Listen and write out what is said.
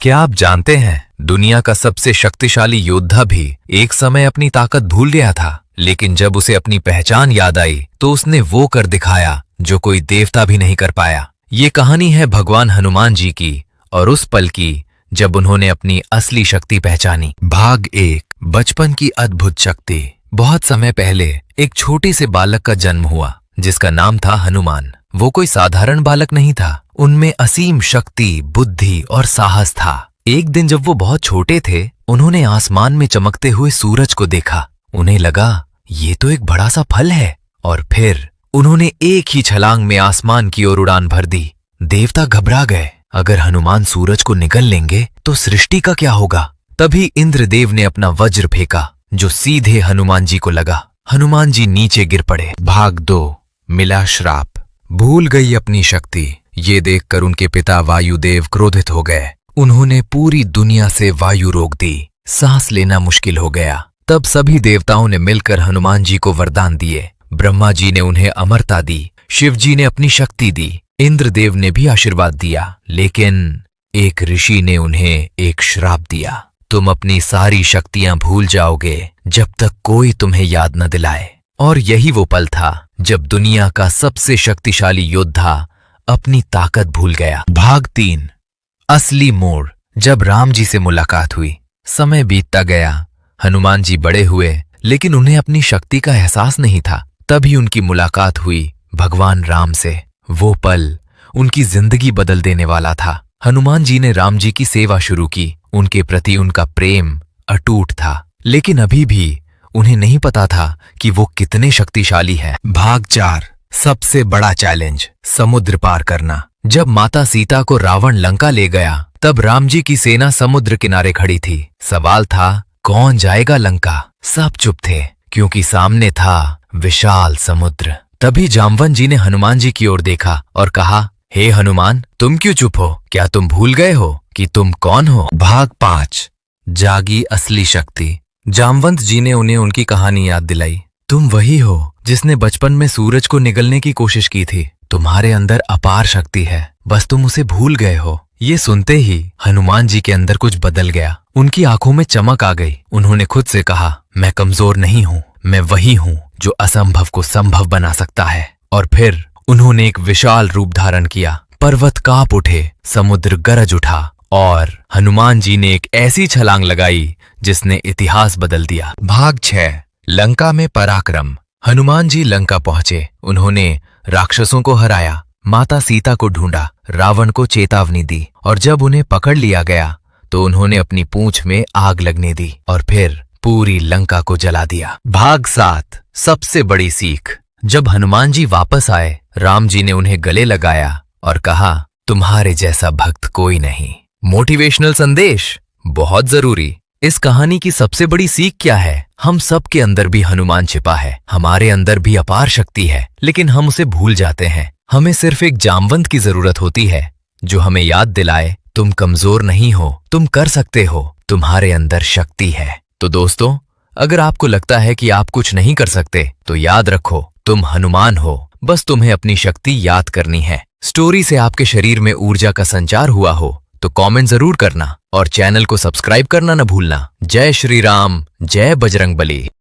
क्या आप जानते हैं, दुनिया का सबसे शक्तिशाली योद्धा भी एक समय अपनी ताकत भूल गया था, लेकिन जब उसे अपनी पहचान याद आई तो उसने वो कर दिखाया जो कोई देवता भी नहीं कर पाया। ये कहानी है भगवान हनुमान जी की और उस पल की जब उन्होंने अपनी असली शक्ति पहचानी। भाग 1, बचपन की अद्भुत शक्ति। बहुत समय पहले एक छोटे से बालक का जन्म हुआ जिसका नाम था हनुमान। वो कोई साधारण बालक नहीं था, उनमें असीम शक्ति, बुद्धि और साहस था। एक दिन जब वो बहुत छोटे थे, उन्होंने आसमान में चमकते हुए सूरज को देखा। उन्हें लगा ये तो एक बड़ा सा फल है, और फिर उन्होंने एक ही छलांग में आसमान की ओर उड़ान भर दी। देवता घबरा गए, अगर हनुमान सूरज को निगल लेंगे तो सृष्टि का क्या होगा। तभी इंद्रदेव ने अपना वज्र फेंका जो सीधे हनुमान जी को लगा। हनुमान जी नीचे गिर पड़े। भाग 2, मिला श्राप। भूल गई अपनी शक्ति। ये देखकर उनके पिता वायुदेव क्रोधित हो गए। उन्होंने पूरी दुनिया से वायु रोक दी। सांस लेना मुश्किल हो गया। तब सभी देवताओं ने मिलकर हनुमान जी को वरदान दिए। ब्रह्मा जी ने उन्हें अमरता दी, शिव जी ने अपनी शक्ति दी, इंद्रदेव ने भी आशीर्वाद दिया, लेकिन एक ऋषि ने उन्हें एक श्राप दिया। तुम अपनी सारी शक्तियां भूल जाओगे जब तक कोई तुम्हें याद न दिलाए। और यही वो पल था जब दुनिया का सबसे शक्तिशाली योद्धा अपनी ताकत भूल गया। भाग 3, असली मोड़। जब राम जी से मुलाकात हुई, समय बीतता गया, हनुमान जी बड़े हुए, लेकिन उन्हें अपनी शक्ति का एहसास नहीं था। तभी उनकी मुलाकात हुई भगवान राम से। वो पल उनकी जिंदगी बदल देने वाला था। हनुमान जी ने राम जी की सेवा शुरू की। उनके प्रति उनका प्रेम अटूट था, लेकिन अभी भी उन्हें नहीं पता था कि वो कितने शक्तिशाली है। भाग 4, सबसे बड़ा चैलेंज, समुद्र पार करना। जब माता सीता को रावण लंका ले गया, तब राम जी की सेना समुद्र किनारे खड़ी थी। सवाल था कौन जाएगा लंका। सब चुप थे क्योंकि सामने था विशाल समुद्र। तभी जामवन जी ने हनुमान जी की ओर देखा और कहा, हे हनुमान, तुम क्यों चुप हो? क्या तुम भूल गए हो कि तुम कौन हो? भाग 5, जागी असली शक्ति। जामवंत जी ने उन्हें उनकी कहानी याद दिलाई। तुम वही हो जिसने बचपन में सूरज को निगलने की कोशिश की थी। तुम्हारे अंदर अपार शक्ति है, बस तुम उसे भूल गए हो। ये सुनते ही हनुमान जी के अंदर कुछ बदल गया। उनकी आंखों में चमक आ गई। उन्होंने खुद से कहा, मैं कमजोर नहीं हूँ, मैं वही हूँ जो असंभव को संभव बना सकता है। और फिर उन्होंने एक विशाल रूप धारण किया। पर्वत कांप उठे, समुद्र गरज उठा और हनुमान जी ने एक ऐसी छलांग लगाई जिसने इतिहास बदल दिया। भाग 6, लंका में पराक्रम। हनुमान जी लंका पहुंचे। उन्होंने राक्षसों को हराया, माता सीता को ढूंढा, रावण को चेतावनी दी, और जब उन्हें पकड़ लिया गया तो उन्होंने अपनी पूंछ में आग लगने दी और फिर पूरी लंका को जला दिया। भाग 7, सबसे बड़ी सीख। जब हनुमान जी वापस आए, राम जी ने उन्हें गले लगाया और कहा, तुम्हारे जैसा भक्त कोई नहीं। मोटिवेशनल संदेश, बहुत जरूरी। इस कहानी की सबसे बड़ी सीख क्या है? हम सब के अंदर भी हनुमान छिपा है। हमारे अंदर भी अपार शक्ति है, लेकिन हम उसे भूल जाते हैं। हमें सिर्फ एक जामवंत की जरूरत होती है जो हमें याद दिलाए, तुम कमजोर नहीं हो, तुम कर सकते हो, तुम्हारे अंदर शक्ति है। तो दोस्तों, अगर आपको लगता है कि आप कुछ नहीं कर सकते, तो याद रखो, तुम हनुमान हो, बस तुम्हें अपनी शक्ति याद करनी है। स्टोरी से आपके शरीर में ऊर्जा का संचार हुआ हो तो कमेंट जरूर करना और चैनल को सब्सक्राइब करना न भूलना। जय श्री राम, जय बजरंगबली।